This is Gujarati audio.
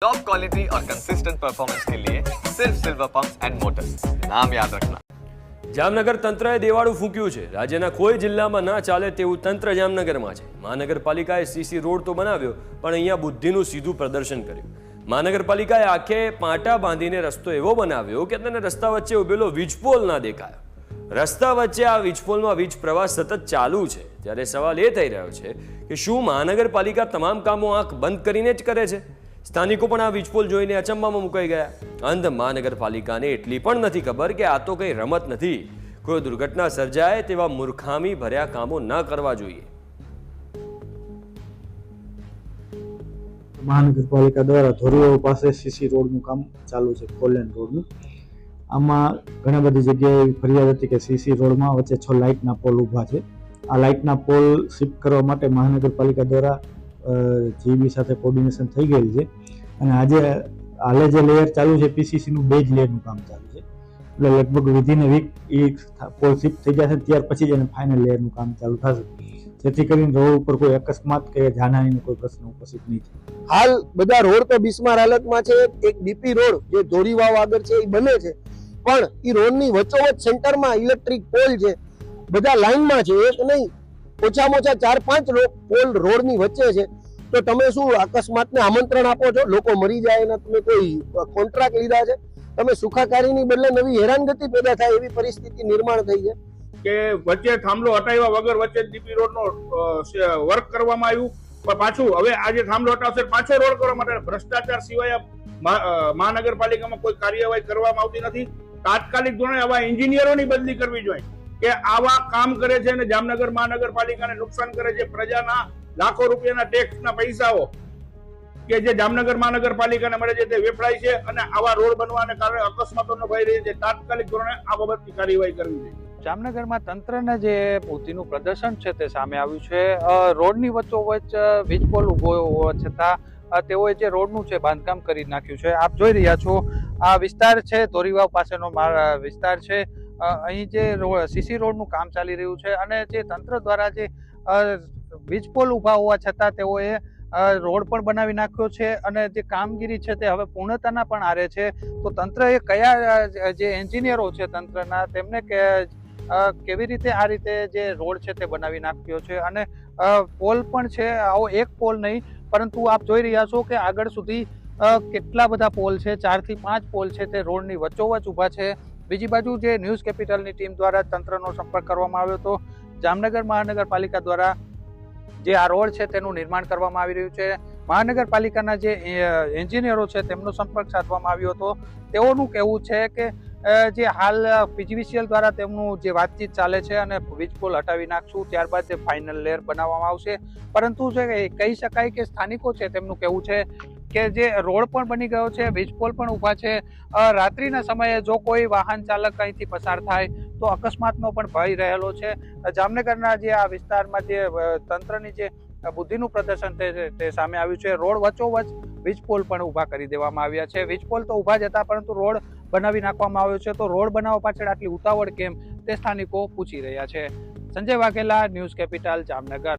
टॉप क्वालिटी और कंसिस्टेंट परफॉर्मेंस के लिए सिर्फ सिल्वर पंप्स एंड मोटर्स, नाम याद रखना। જામનગર તંત્રએ દેવાળું ફૂંક્યું છે। રાજ્યના કોઈ જિલ્લામાં ના ચાલે તેવું તંત્ર જામનગરમાં છે। મહાનગરપાલિકાએ સીસી રોડ તો બનાવ્યો, પણ અહીંયા બુદ્ધિનું સીધું પ્રદર્શન કર્યું। મહાનગરપાલિકાએ આખે પાટા બાંધીને રસ્તો એવો બનાવ્યો કે તેને રસ્તા વચ્ચે ઉભેલો વીજપોલ ના દેખાયો। રસ્તા વચ્ચે આ વીજપોલમાં વીજ પ્રવાહ સતત ચાલુ છે, ત્યારે સવાલ એ થઈ રહ્યો છે કે શું મહાનગરપાલિકા તમામ કામો આંખ બંધ કરીને જ કરે છે? સ્થાનિકો પણ આ વીજપોલ જોઈને અચંબામાં મુકાઈ ગયા। અંધ મહાનગરપાલિકાને એટલી પણ નથી ખબર કે આ તો કંઈ રમત નથી, કોઈ દુર્ઘટના સર્જાય તેવા મૂર્ખામી ભર્યા કામો ન કરવા જોઈએ। મહાનગરપાલિકા દ્વારા ધોરીવાવ પાસે સીસી રોડનું કામ ચાલુ છે, 4 લેન રોડનું। આમાં ઘણા બધી જગ્યાએ એવી ફરિયાદ હતી કે સીસી રોડમાં વચ્ચે 6 લાઇટના પોલ ઊભા છે। આ લાઇટના પોલ શિફ્ટ કરવા માટે મહાનગરપાલિકા દ્વારા જીબી સાથે કોર્ડિનેશન થઈ ગયેલ છે, અને આજે હાલે જે લેયર ચાલુ છે પીસીસીનું 2 જ લેયરનું કામ ચાલુ છે, એટલે લગભગ within a week a pole shift થઈ જશે, ત્યાર પછી જ એને ફાઇનલ લેયરનું કામ ચાલુ થશે, જેથી કરીને રોડ ઉપર કોઈ અકસ્માત કે જાનહાનિનો કોઈ પ્રશ્ન ઉપસ્થિત નહીં થાય। હાલ બધા રોડ તો બિસ્માર હાલતમાં છે। એક ડીપી રોડ જે ધોરીવાવ આગળ છે એ બને છે, પણ એ રોડની વચ્ચોવચ્ચ સેન્ટરમાં ઇલેક્ટ્રિક પોલ છે, બધા લાઇનમાં છે, એક નહીં ઓછામાં ઓછા 4-5 પોલ રોડની વચ્ચે છે। તો તમે શું અકસ્માતને આમંત્રણ આપો છો? લોકો મરી જાય અને તમે કોઈ કોન્ટ્રાક્ટ લીધા છે? તમે સુખાકારીની બદલે નવી હેરાનગતિ પેદા થાય એવી પરિસ્થિતિ નિર્માણ થઈ છે કે વચ્ચે થાંભલો હટાવ્યા વગર વચ્ચે ડીપી રોડનો વર્ક કરવામાં આવ્યું, પણ પાછું હવે આજે થાંભલો હટાવશે પાછો રોડ કરવા માટે ભ્રષ્ટાચાર સિવાય મહાનગરપાલિકામાં કોઈ કાર્યવાહી કરવામાં આવતી નથી। તાત્કાલિક ધોરણે આવા એન્જિનિયરોની બદલી કરવી જોઈએ કે આવા કામ કરે છે અને જામનગર મહાનગરપાલિકાને નુકસાન કરે છે। પ્રજાના લાખો રૂપિયાના ટેક્સના પૈસાઓ કે જે જામનગર મહાનગરપાલિકાને મળે છે તે વેફળાય છે, અને આવા રોડ બનવાને કારણે અકસ્માતોનો ભય રહે છે। તાત્કાલિક ધોરણે આ બાબતની કાર્યવાહી કરવી જોઈએ। જામનગરમાં તંત્રના જે બુદ્ધિનું પ્રદર્શન છે તે સામે આવ્યું છે। રોડની વચ્ચોવચ્ચ વીજપોલ ઉભો હોવા છતાં તેઓએ જે રોડનું છે બાંધકામ કરી નાખ્યું છે। આપ જોઈ રહ્યા છો આ વિસ્તાર છે ધોરીવાવ પાસેનો વિસ્તાર છે। અહીં જે સીસી રોડનું કામ ચાલી રહ્યું છે, અને જે તંત્ર દ્વારા જે વીજપોલ ઉભા હોવા છતાં તેઓએ રોડ પણ બનાવી નાખ્યો છે, અને જે કામગીરી છે તે હવે પૂર્ણતાના પણ આરે છે। તો તંત્રએ કયા જે એન્જિનિયરો છે તંત્રના તેમને કેવી રીતે આ રીતે જે રોડ છે તે બનાવી નાખ્યો છે, અને પોલ પણ છે, આવો એક પોલ નહીં પરંતુ આપ જોઈ રહ્યા છો કે આગળ સુધી કેટલા બધા પોલ છે, 4 થી 5 પોલ છે તે રોડની વચ્ચોવચ્ચ ઊભા છે। બીજી બાજુ જે ન્યૂઝ કેપિટલની ટીમ દ્વારા તંત્રનો સંપર્ક કરવામાં આવ્યો તો જામનગર મહાનગરપાલિકા દ્વારા જે આ રોડ છે તેનું નિર્માણ કરવામાં આવી રહ્યું છે। મહાનગરપાલિકાના જે એન્જિનિયરો છે તેમનો સંપર્ક સાધવામાં આવ્યો હતો। તેઓનું કહેવું છે કે જે હાલ પીજીવીસીએલ દ્વારા તેમનું જે વાતચીત ચાલે છે અને વીજપોલ હટાવી નાખશું, ત્યારબાદ જે ફાઇનલ લેયર બનાવવામાં આવશે, પરંતુ જે કહી શકાય કે સ્થાનિકો છે તેમનું કહેવું છે કે જે રોડ પણ બની ગયો છે, વીજપોલ પણ ઊભા છે, રાત્રિના સમયે જો કોઈ વાહન ચાલક અહીંથી પસાર થાય તો અકસ્માતનો પણ ભય રહેલો છે। જામનગરના જે આ વિસ્તારમાં જે તંત્રની જે બુદ્ધિનું પ્રદર્શન તે સામે આવ્યું છે। રોડ વચ્ચોવચ્ચ વીજપોલ પણ ઊભા કરી દેવામાં આવ્યા છે। વીજપોલ તો ઊભા જ હતા, પરંતુ રોડ બનાવી નાખવામાં આવ્યો છે, તો રોડ બનાવવા પાછળ આટલી ઉતાવળ કેમ તે સ્થાનિકો પૂછી રહ્યા છે। Sanjay Vaghela, news capital, Jamnagar.